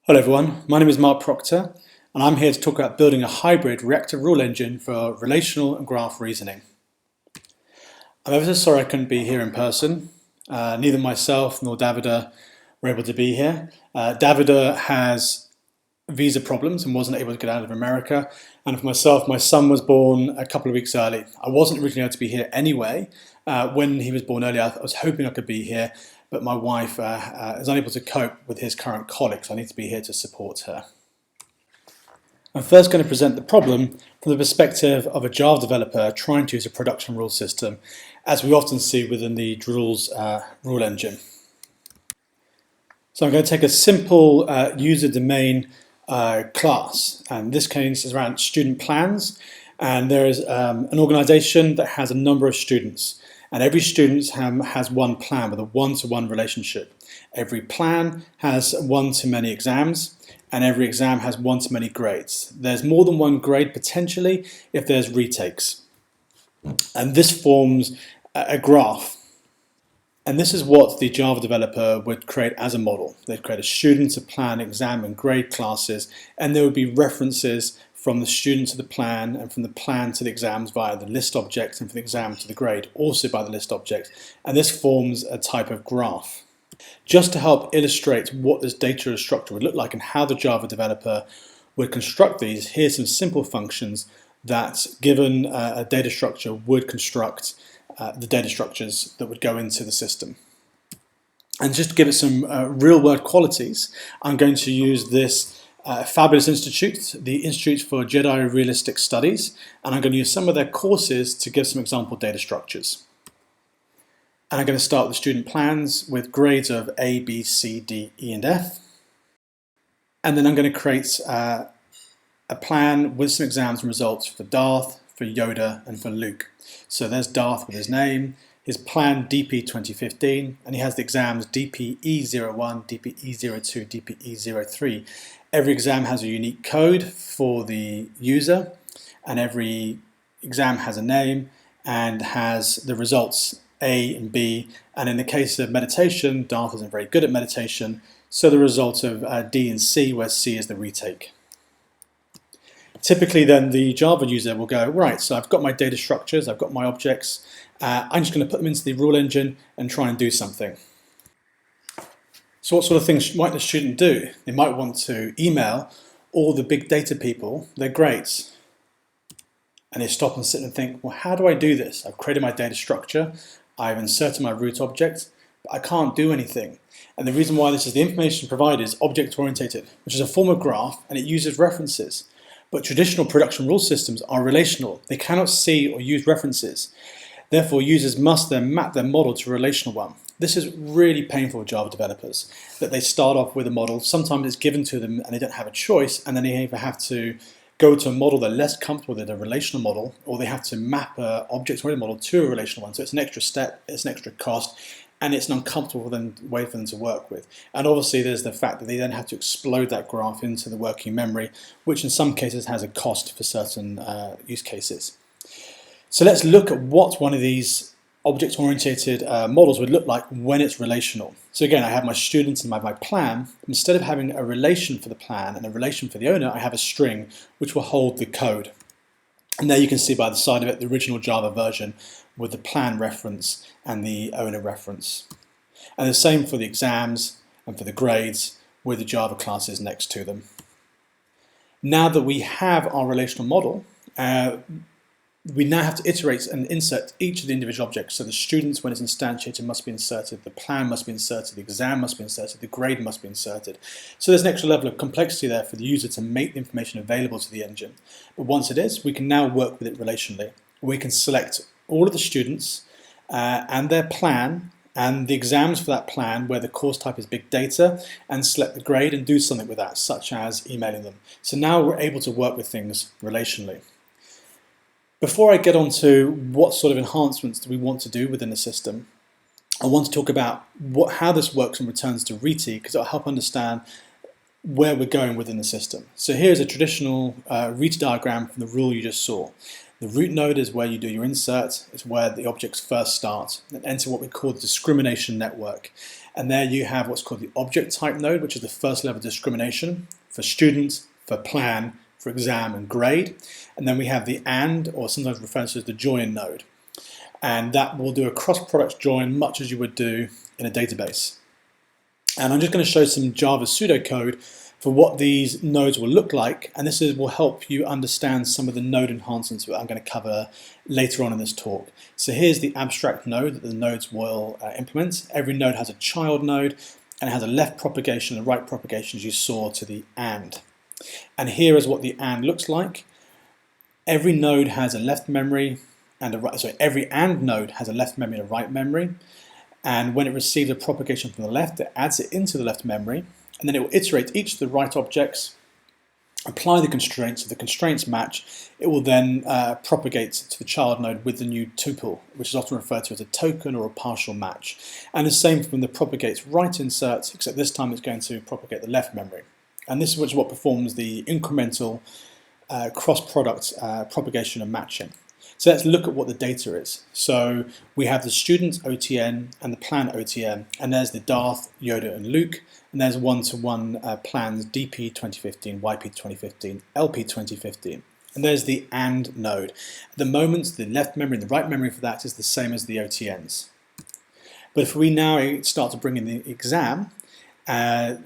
Hello everyone, my name is Mark Proctor and I'm here to talk about building a hybrid reactive rule engine for relational and graph reasoning. I'm ever so sorry I couldn't be here in person. Neither myself nor Davida were able to be here. Davida has visa problems and wasn't able to get out of America, and for myself, my son was born a couple of weeks early. I wasn't originally able to be here anyway. When he was born early, I was hoping I could be here, but my wife is unable to cope with his current colic, so I need to be here to support her. I'm first going to present the problem from the perspective of a Java developer trying to use a production rule system, as we often see within the Drools rule engine. So I'm going to take a simple user domain class, and in this case is around student plans, and there is an organization that has a number of students, and every student has one plan with a one-to-one relationship. Every plan has one-to-many exams, and every exam has one-to-many grades. There's more than one grade potentially if there's retakes, and this forms a graph. And this is what the Java developer would create as a model. They'd create a student, a plan, exam, and grade classes, and there would be references from the student to the plan, and from the plan to the exams via the list object, and from the exam to the grade also by the list object. And this forms a type of graph. Just to help illustrate what this data structure would look like and how the Java developer would construct these, here's some simple functions that, given a data structure, would construct the data structures that would go into the system. And just to give it some real-world qualities, I'm going to use this fabulous institute, the Institute for Jedi Realistic Studies, and I'm going to use some of their courses to give some example data structures. And I'm going to start with student plans with grades of A, B, C, D, E, and F. And then I'm going to create a plan with some exams and results for Darth, for Yoda, and for Luke. So there's Darth with his name, his plan DP2015, and he has the exams DPE01, DPE02, DPE03. Every exam has a unique code for the user, and every exam has a name and has the results A and B. And in the case of meditation, Darth isn't very good at meditation, so the result of D and C, where C is the retake. Typically then the Java user will go, right, so I've got my data structures, I've got my objects, I'm just going to put them into the rule engine and try and do something. So what sort of things might the student do? They might want to email all the big data people their grades. And they stop and sit and think, well, how do I do this? I've created my data structure, I've inserted my root object, but I can't do anything. And the reason why this is the information provided is object-oriented, which is a form of graph, and it uses references. But traditional production rule systems are relational. They cannot see or use references. Therefore, users must then map their model to a relational one. This is really painful for Java developers, that they start off with a model, sometimes it's given to them and they don't have a choice, and then they either have to go to a model they're less comfortable with, a relational model, or they have to map an object-oriented model to a relational one. So it's an extra step, it's an extra cost, and it's an uncomfortable way for them to work with. And obviously there's the fact that they then have to explode that graph into the working memory, which in some cases has a cost for certain use cases. So let's look at what one of these object-oriented models would look like when it's relational. So again, I have my students and my plan. Instead of having a relation for the plan and a relation for the owner, I have a string which will hold the code. And there you can see by the side of it the original Java version with the plan reference and the owner reference. And the same for the exams and for the grades with the Java classes next to them. Now that we have our relational model, we now have to iterate and insert each of the individual objects. So the students, when it's instantiated, must be inserted, the plan must be inserted, the exam must be inserted, the grade must be inserted. So there's an extra level of complexity there for the user to make the information available to the engine. But once it is, we can now work with it relationally. We can select all of the students and their plan and the exams for that plan where the course type is big data, and select the grade and do something with that, such as emailing them. So now we're able to work with things relationally. Before I get on to what sort of enhancements do we want to do within the system, I want to talk about how this works and returns to Rete, because it'll help understand where we're going within the system. So here's a traditional Rete diagram from the rule you just saw. The root node is where you do your insert, it's where the objects first start, and enter what we call the discrimination network. And there you have what's called the object type node, which is the first level of discrimination for student, for plan, for exam and grade. And then we have the AND, or sometimes referred to as the join node. And that will do a cross-product join much as you would do in a database. And I'm just going to show some Java pseudocode for what these nodes will look like, and this will help you understand some of the node enhancements that I'm going to cover later on in this talk. So here's the abstract node that the nodes will implement. Every node has a child node, and it has a left propagation and a right propagation, as you saw to the AND. And here is what the AND looks like. Every node has a left memory and a right. So every AND node has a left memory and a right memory. And when it receives a propagation from the left, it adds it into the left memory, and then it will iterate each of the right objects, apply the constraints. If the constraints match, it will then propagate to the child node with the new tuple, which is often referred to as a token or a partial match. And the same when the propagates right insert, except this time it's going to propagate the left memory. And this is what performs the incremental cross-product propagation and matching. So let's look at what the data is. So we have the student OTN and the plan OTN, and there's the Darth, Yoda and Luke, and there's one-to-one plans DP 2015, YP 2015, LP 2015. And there's the AND node. At the moment, the left memory and the right memory for that is the same as the OTNs. But if we now start to bring in the exam,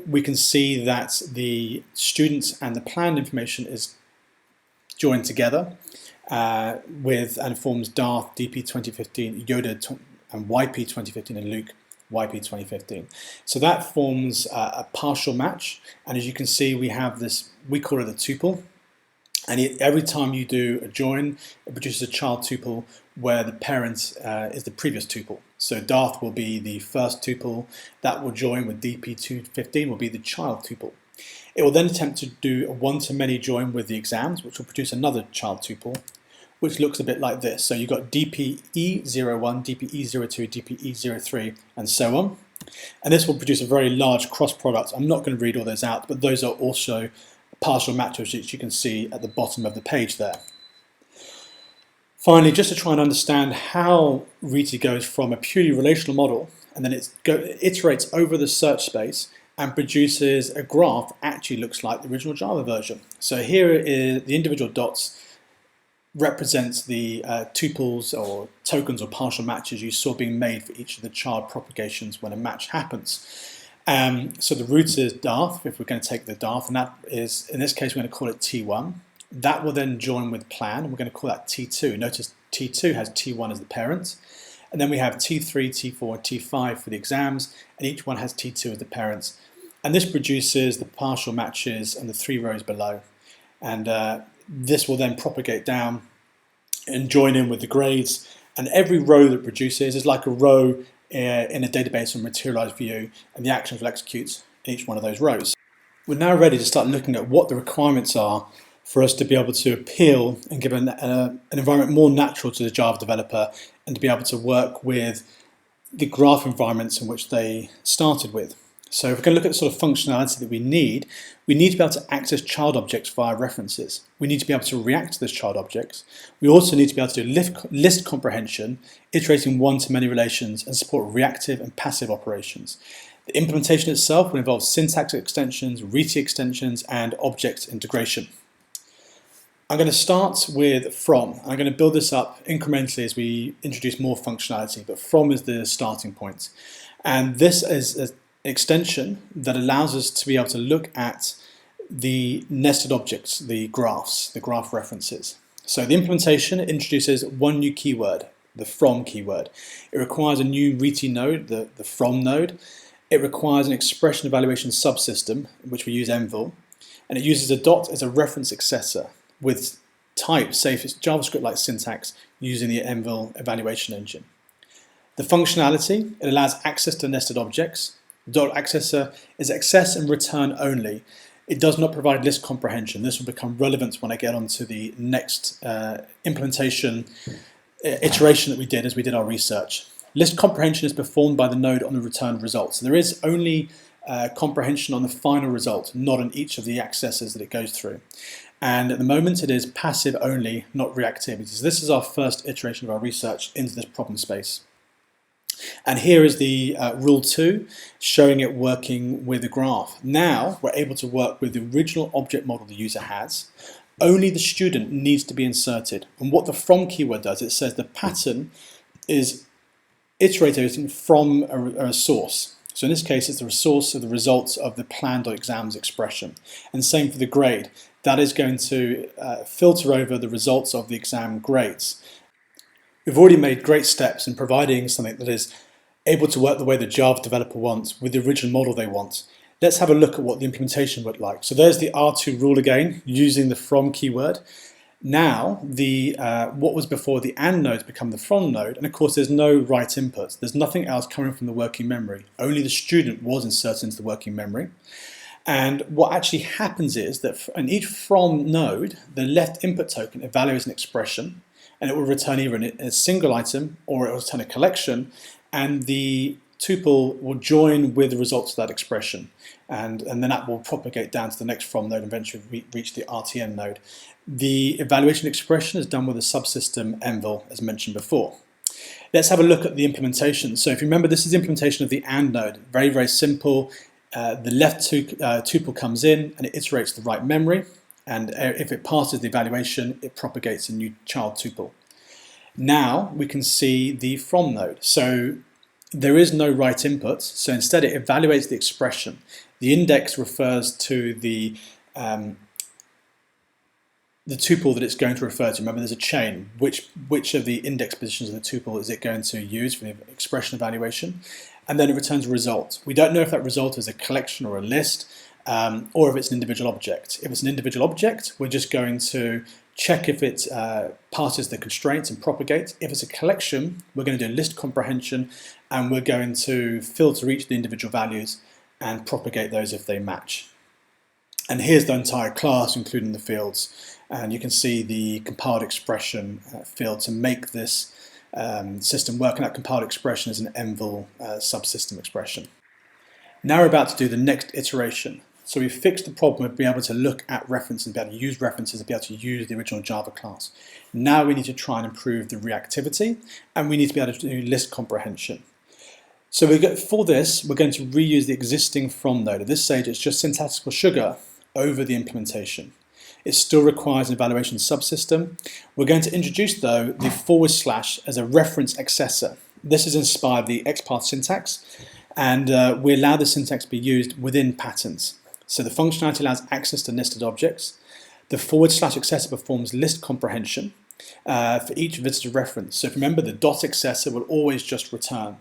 we can see that the students and the planned information is joined together. And forms Darth, DP 2015, Yoda and YP 2015, and Luke, YP 2015. So that forms a partial match, and as you can see, we have this, we call it a tuple, and every time you do a join, it produces a child tuple where the parent is the previous tuple. So Darth will be the first tuple, that will join with DP 215 will be the child tuple. It will then attempt to do a one-to-many join with the exams, which will produce another child tuple, which looks a bit like this. So you've got DPE01, DPE02, DPE03, and so on. And this will produce a very large cross product. I'm not going to read all those out, but those are also partial matches, which you can see at the bottom of the page there. Finally, just to try and understand how Rete goes from a purely relational model, and then it iterates over the search space and produces a graph that actually looks like the original Java version. So here is the individual dots represents the tuples or tokens or partial matches you saw being made for each of the child propagations when a match happens. So the root is Darth, if we're going to take the Darth, and that is, in this case, we're going to call it T1. That will then join with plan, and we're going to call that T2. Notice T2 has T1 as the parent. And then we have T3, T4, T5 for the exams, and each one has T2 as the parents. And this produces the partial matches and the 3 rows below. And this will then propagate down and join in with the grades. And every row that produces is like a row in a database or materialized view, and the actions will execute in each one of those rows. We're now ready to start looking at what the requirements are for us to be able to appeal and give an environment more natural to the Java developer, and to be able to work with the graph environments in which they started with. So if we're going to look at the sort of functionality that we need to be able to access child objects via references. We need to be able to react to those child objects. We also need to be able to do list comprehension, iterating one-to-many relations, and support reactive and passive operations. The implementation itself will involve syntax extensions, Rete extensions, and object integration. I'm going to start with from. I'm going to build this up incrementally as we introduce more functionality, but from is the starting point. And this is an extension that allows us to be able to look at the nested objects, the graphs, the graph references. So the implementation introduces one new keyword, the from keyword. It requires a new Rete node, the from node. It requires an expression evaluation subsystem, in which we use envil, and it uses a dot as a reference accessor with type, say if it's JavaScript-like syntax, using the envil evaluation engine. The functionality, it allows access to nested objects. The dot accessor is access and return only. It does not provide list comprehension. This will become relevant when I get onto the next implementation iteration that we did as we did our research. List comprehension is performed by the node on the returned result. So there is only comprehension on the final result, not on each of the accessors that it goes through. And at the moment it is passive only, not reactivity. So this is our first iteration of our research into this problem space. And here is the rule 2, showing it working with a graph. Now we're able to work with the original object model the user has. Only the student needs to be inserted. And what the from keyword does, it says the pattern is iterating from a source. So in this case, it's the source of the results of the plan.exams expression. And same for the grade. That is going to filter over the results of the exam grades. We've already made great steps in providing something that is able to work the way the Java developer wants with the original model they want. Let's have a look at what the implementation would like. So there's the R2 rule again, using the from keyword. Now, what was before the and node become the from node, and of course there's no write inputs. There's nothing else coming from the working memory. Only the student was inserted into the working memory. And what actually happens is that in each from node, the left input token evaluates an expression, and it will return either a single item or it will return a collection, and the tuple will join with the results of that expression, and then that will propagate down to the next from node and eventually reach the RTN node. The evaluation expression is done with a subsystem envel, as mentioned before. Let's have a look at the implementation. So if you remember, this is the implementation of the AND node. Very, very simple. The left tuple comes in and it iterates the right memory, and if it passes the evaluation, it propagates a new child tuple. Now we can see the from node. So there is no write input, so instead it evaluates the expression. The index refers to the tuple that it's going to refer to. Remember, there's a chain. Which of the index positions of the tuple is it going to use for the expression evaluation? And then it returns a result. We don't know if that result is a collection or a list, or if it's an individual object. If it's an individual object, we're just going to check if it passes the constraints and propagates. If it's a collection, we're going to do list comprehension, and we're going to filter each of the individual values and propagate those if they match. And here's the entire class, including the fields. And you can see the compiled expression field to make this system work. And that compiled expression is an envel subsystem expression. Now we're about to do the next iteration. So we fixed the problem of being able to look at references, be able to use references, and be able to use the original Java class. Now we need to try and improve the reactivity, and we need to be able to do list comprehension. So for this, we're going to reuse the existing from node. At this stage, it's just syntactical sugar over the implementation. It still requires an evaluation subsystem. We're going to introduce, though, the / as a reference accessor. This is inspired the OOPath syntax, and we allow the syntax to be used within patterns. So the functionality allows access to nested objects. The / accessor performs list comprehension for each visitor reference. So if you remember, the accessor will always just return.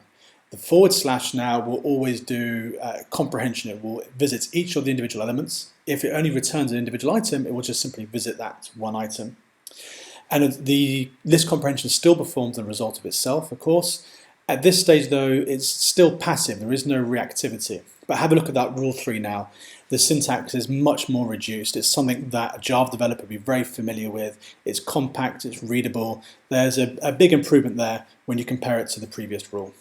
The / now will always do comprehension. It will visit each of the individual elements. If it only returns an individual item, it will just simply visit that one item. And the list comprehension still performs the result of itself, of course. At this stage, though, it's still passive. There is no reactivity. But have a look at that rule 3 now. The syntax is much more reduced. It's something that a Java developer would be very familiar with. It's compact, it's readable. There's a big improvement there when you compare it to the previous rule.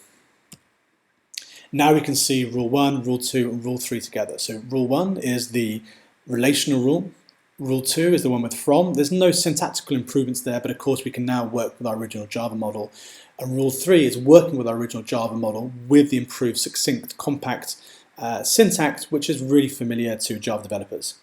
Now we can see rule 1, rule 2, and rule 3 together. So rule 1 is the relational rule. Rule 2 is the one with from. There's no syntactical improvements there, but of course we can now work with our original Java model. And rule 3 is working with our original Java model with the improved succinct, compact syntax, which is really familiar to Java developers.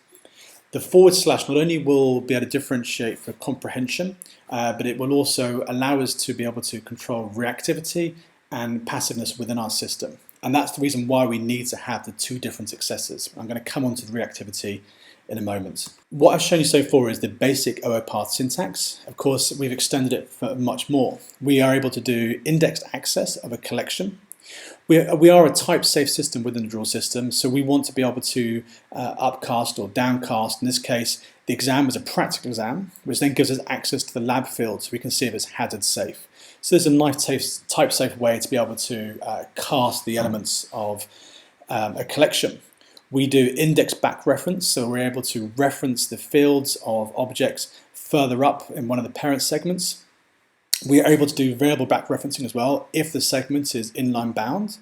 The / not only will be able to differentiate for comprehension, but it will also allow us to be able to control reactivity and passiveness within our system. And that's the reason why we need to have the 2 different successors. I'm going to come on to the reactivity in a moment. What I've shown you so far is the basic OOPath syntax. Of course, we've extended it for much more. We are able to do indexed access of a collection. We are a type-safe system within the Drupal system, so we want to be able to upcast or downcast. In this case, the exam is a practical exam, which then gives us access to the lab field so we can see if it's hazard safe. So there's a nice type-safe way to be able to cast the elements of a collection. We do index back reference, so we're able to reference the fields of objects further up in one of the parent segments. We are able to do variable back referencing as well if the segment is inline bound.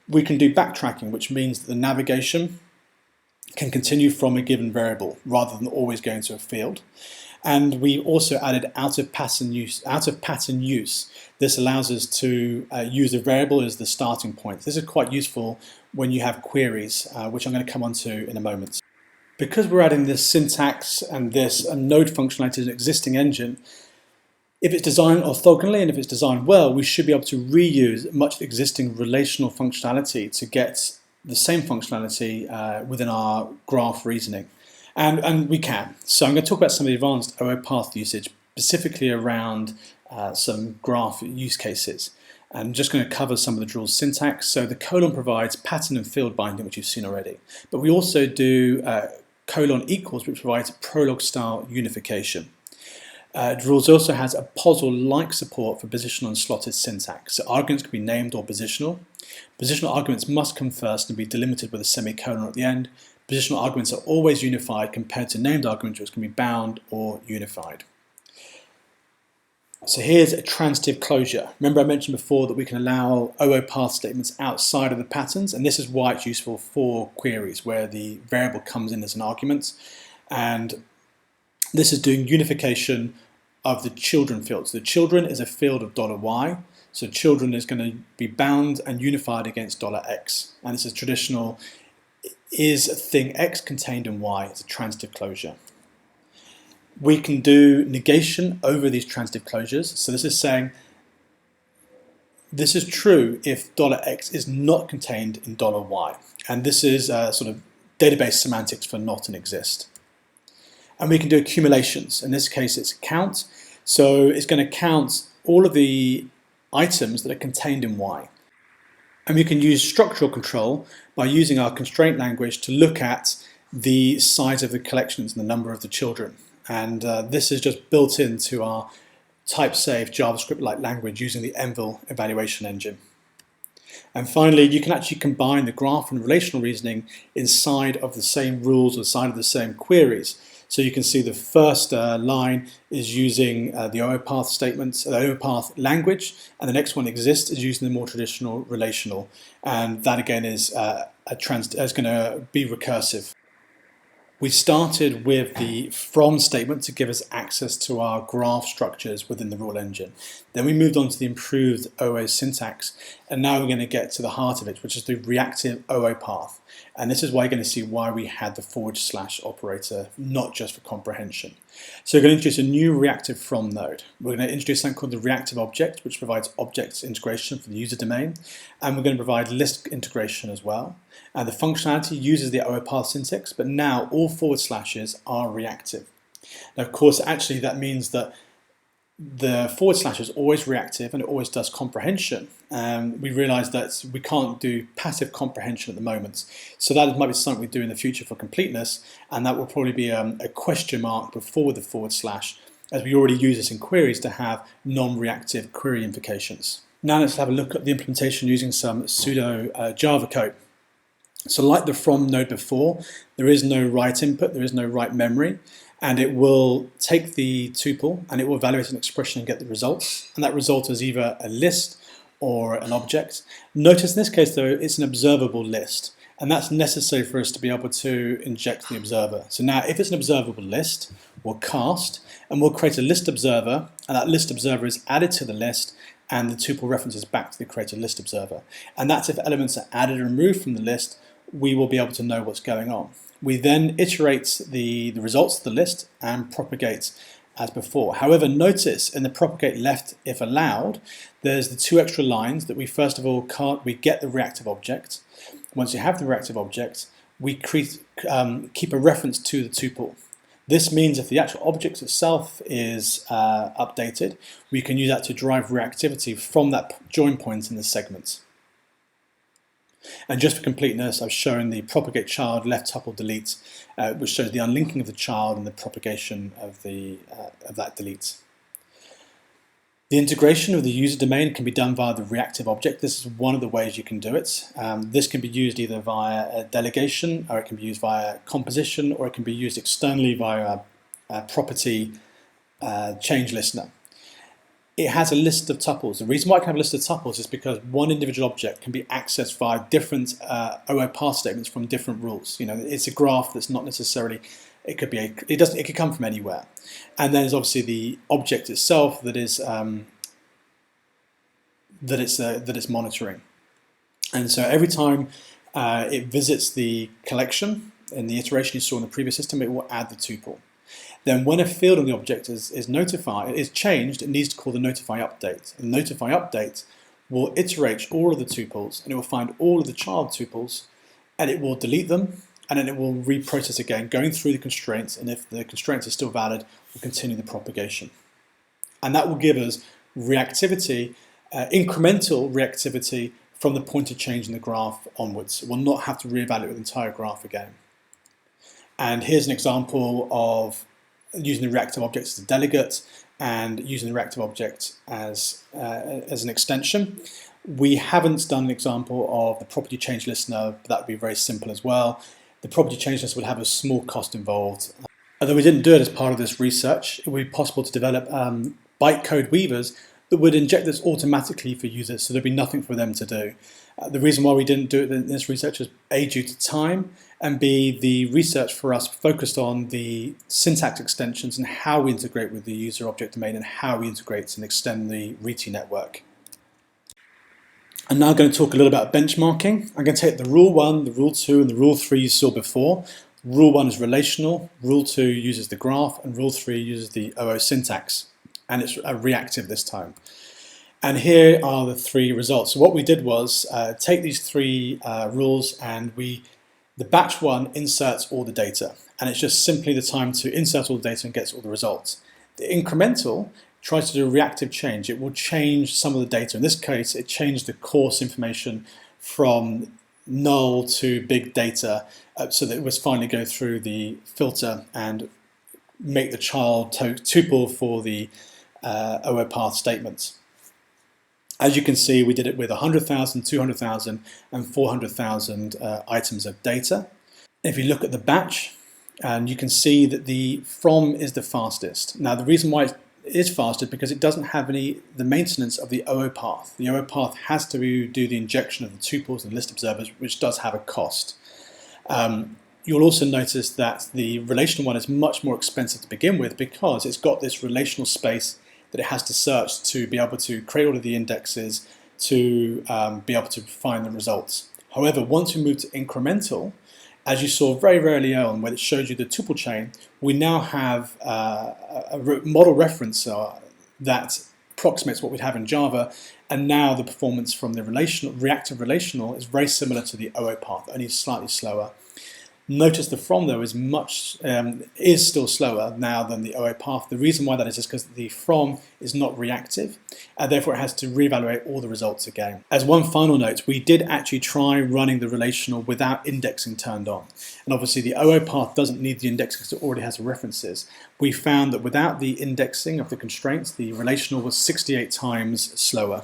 We can do backtracking, which means that the navigation can continue from a given variable rather than always going to a field. And we also added out of pattern use. This allows us to use a variable as the starting point. This is quite useful when you have queries, which I'm going to come on to in a moment. Because we're adding this syntax and this node functionality to an existing engine, if it's designed orthogonally and if it's designed well, we should be able to reuse much of the existing relational functionality to get the same functionality within our graph reasoning. And we can. So I'm going to talk about some of the advanced OOPath usage, specifically around some graph use cases. I'm just going to cover some of the Drule syntax. So the colon provides pattern and field binding, which you've seen already. But we also do colon equals, which provides prolog style unification. Drule also has a POSL-like support for positional and slotted syntax. So arguments can be named or positional. Positional arguments must come first and be delimited with a semicolon at the end. Positional arguments are always unified compared to named arguments, which can be bound or unified. So here's a transitive closure. Remember I mentioned before that we can allow OOPath statements outside of the patterns, and this is why it's useful for queries where the variable comes in as an argument. And this is doing unification of the children field. So the children is a field of $y. So children is going to be bound and unified against $x. And this is traditional, is thing X contained in Y. It's a transitive closure. We can do negation over these transitive closures. So this is saying this is true if $x is not contained in $y. And this is sort of database semantics for not and exist. And we can do accumulations. In this case, it's count. So it's going to count all of the items that are contained in Y. And we can use structural control by using our constraint language to look at the size of the collections and the number of the children. And this is just built into our type-safe JavaScript-like language using the Envil evaluation engine. And finally, you can actually combine the graph and relational reasoning inside of the same rules or side of the same queries. So you can see the first line is using the OOPath statements, the OOPath language, and the next one exists is using the more traditional relational. And that again is going to be recursive. We started with the from statement to give us access to our graph structures within the Rule engine. Then we moved on to the improved OO syntax, and now we're going to get to the heart of it, which is the reactive OOPath. And this is why you're going to see why we had the / operator, not just for comprehension. So we're going to introduce a new reactive from node. We're going to introduce something called the ReactiveObject, which provides objects integration for the user domain. And we're going to provide list integration as well. And the functionality uses the OOPath syntax, but now all / are reactive. Now, of course, actually that means that the / is always reactive and it always does comprehension. We realize that we can't do passive comprehension at the moment. So that might be something we do in the future for completeness, and that will probably be a question mark before the / as we already use this in queries to have non-reactive query invocations. Now let's have a look at the implementation using some pseudo Java code. So like the from node before, there is no write input, there is no write memory, and it will take the tuple and it will evaluate an expression and get the results. And that result is either a list or an object. Notice in this case though, it's an observable list, and that's necessary for us to be able to inject the observer. So now if it's an observable list, we'll cast and we'll create a list observer, and that list observer is added to the list and the tuple references back to the created list observer. And that's if elements are added and removed from the list, we will be able to know what's going on. We then iterate the results of the list and propagate as before. However, notice in the propagate left if allowed, there's the two extra lines that we first of all we get the reactive object. Once you have the reactive object, we keep a reference to the tuple. This means if the actual object itself is updated, we can use that to drive reactivity from that join point in the segment. And just for completeness, I've shown the propagate child left tuple delete, which shows the unlinking of the child and the propagation of that delete. The integration of the user domain can be done via the reactive object. This is one of the ways you can do it. This can be used either via a delegation, or it can be used via composition, or it can be used externally via a property change listener. it has a list of tuples. The reason why it can have a list of tuples is because one individual object can be accessed via different OOPath statements from different rules. You know, it's a graph that's not necessarily, it could come from anywhere. And then there's obviously the object itself that is that it's monitoring. And so every time it visits the collection in the iteration you saw in the previous system, it will add the tuple. Then when a field on the object is changed, it needs to call the notify update. And the notify update will iterate all of the tuples, and it will find all of the child tuples, and it will delete them, and then it will reprocess again, going through the constraints, and if the constraints are still valid, we'll continue the propagation. And that will give us reactivity, incremental reactivity from the point of change in the graph onwards. We'll not have to reevaluate the entire graph again. And here's an example of using the reactive object as a delegate and using the reactive object as an extension. We haven't done an example of the property change listener, but that would be very simple as well. The property change listener would have a small cost involved. Although we didn't do it as part of this research, it would be possible to develop bytecode weavers that would inject this automatically for users, so there'd be nothing for them to do. The reason why we didn't do it in this research is A, due to time, and B, the research for us focused on the syntax extensions and how we integrate with the user object domain and how we integrate and extend the Rete network. I'm now going to talk a little about benchmarking. I'm going to take the rule 1, the rule 2, and the rule 3 you saw before. Rule 1 is relational, rule 2 uses the graph, and rule 3 uses the OO syntax. And it's reactive this time. And here are the 3 results. So what we did was take these 3 rules, and the batch 1 inserts all the data, and it's just simply the time to insert all the data and gets all the results. The incremental tries to do a reactive change. It will change some of the data. In this case, it changed the course information from null to big data so that it was finally go through the filter and make the child tuple for the OOPath statements. As you can see, we did it with 100,000, 200,000, and 400,000 items of data. If you look at the batch, you can see that the from is the fastest. Now, the reason why it is faster is because it doesn't have the maintenance of the OOPath. The OOPath has to do the injection of the tuples and list observers, which does have a cost. You'll also notice that the relational one is much more expensive to begin with because it's got this relational space that it has to search to be able to create all of the indexes to be able to find the results. However, once we move to incremental, as you saw very early on when it showed you the tuple chain, we now have a model reference that approximates what we'd have in Java, and now the performance from the reactive relational is very similar to the OOPath, only slightly slower. Notice the from though is still slower now than the OOPath. The reason why that is because the from is not reactive, and therefore it has to reevaluate all the results again. As one final note, we did actually try running the relational without indexing turned on, and obviously the OOPath doesn't need the indexing because it already has the references. We found that without the indexing of the constraints, the relational was 68 times slower.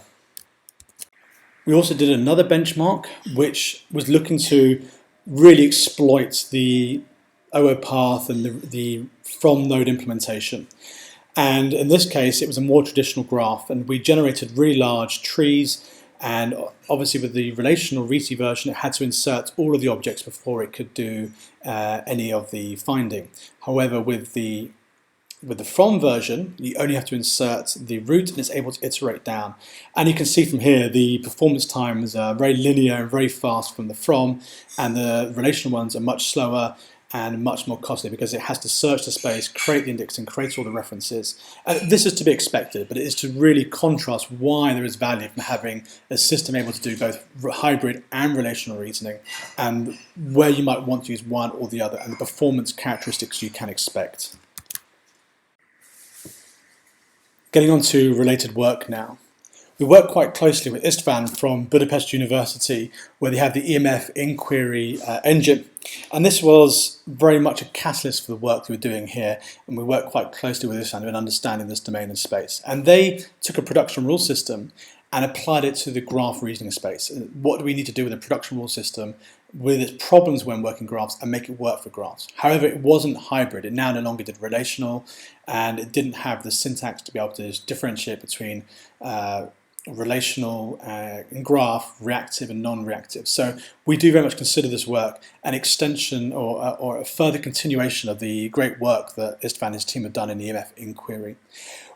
We also did another benchmark which was looking to really exploits the OOPath and the from node implementation. And in this case, it was a more traditional graph, and we generated really large trees, and obviously with the relational Rete version, it had to insert all of the objects before it could do any of the finding. However, with the from version, you only have to insert the root and it's able to iterate down. And you can see from here the performance times are very linear and very fast from the from, and the relational ones are much slower and much more costly because it has to search the space, create the index, and create all the references. And this is to be expected, but it is to really contrast why there is value from having a system able to do both hybrid and relational reasoning, and where you might want to use one or the other, and the performance characteristics you can expect. Getting on to related work now. We work quite closely with Istvan from Budapest University, where they have the EMF inquiry engine. And this was very much a catalyst for the work we were doing here. And we worked quite closely with Istvan in understanding this domain and space. And they took a production rule system and applied it to the graph reasoning space. And what do we need to do with a production rule system with its problems when working graphs and make it work for graphs. However, it wasn't hybrid. It now no longer did relational, and it didn't have the syntax to be able to differentiate between relational and graph, reactive and non-reactive. So we do very much consider this work an extension or a further continuation of the great work that Istvan and his team have done in the EMF inquiry.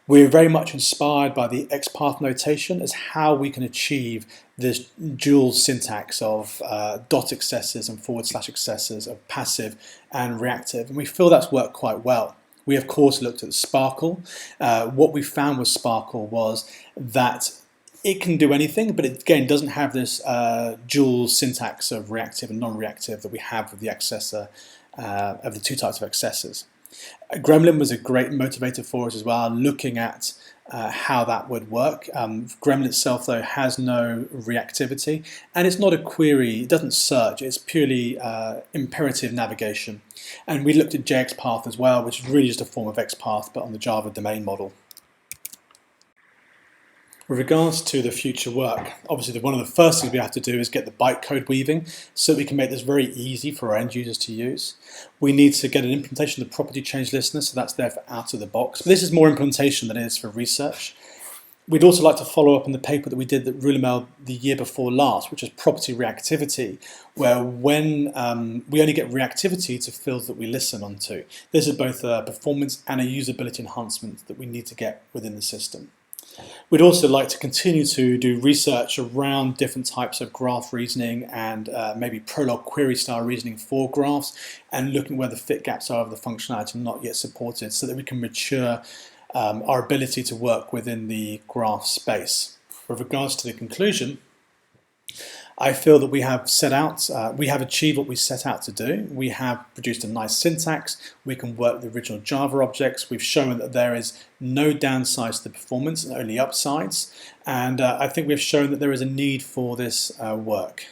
We're very much inspired by the XPath notation as how we can achieve this dual syntax of dot accessors and / accessors, of passive and reactive, and we feel that's worked quite well. We of course looked at Sparkle. What we found with Sparkle was that it can do anything, but it again doesn't have this dual syntax of reactive and non-reactive that we have with the accessor of the two types of accessors. Gremlin was a great motivator for us as well, looking at how that would work. Gremlin itself, though, has no reactivity, and it's not a query, it doesn't search, it's purely imperative navigation. And we looked at JXPath as well, which is really just a form of XPath, but on the Java domain model. With regards to the future work, obviously one of the first things we have to do is get the bytecode weaving so that we can make this very easy for our end users to use. We need to get an implementation of the property change listener, so that's there for out of the box. But this is more implementation than it is for research. We'd also like to follow up on the paper that we did at RuleML the year before last, which is property reactivity, where when we only get reactivity to fields that we listen onto. This is both a performance and a usability enhancement that we need to get within the system. We'd also like to continue to do research around different types of graph reasoning and maybe Prolog query style reasoning for graphs, and looking where the fit gaps are of the functionality not yet supported, so that we can mature our ability to work within the graph space. With regards to the conclusion, I feel that we have achieved what we set out to do. We have produced a nice syntax. We can work with the original Java objects. We've shown that there is no downsides to the performance and only upsides. And I think we've shown that there is a need for this work.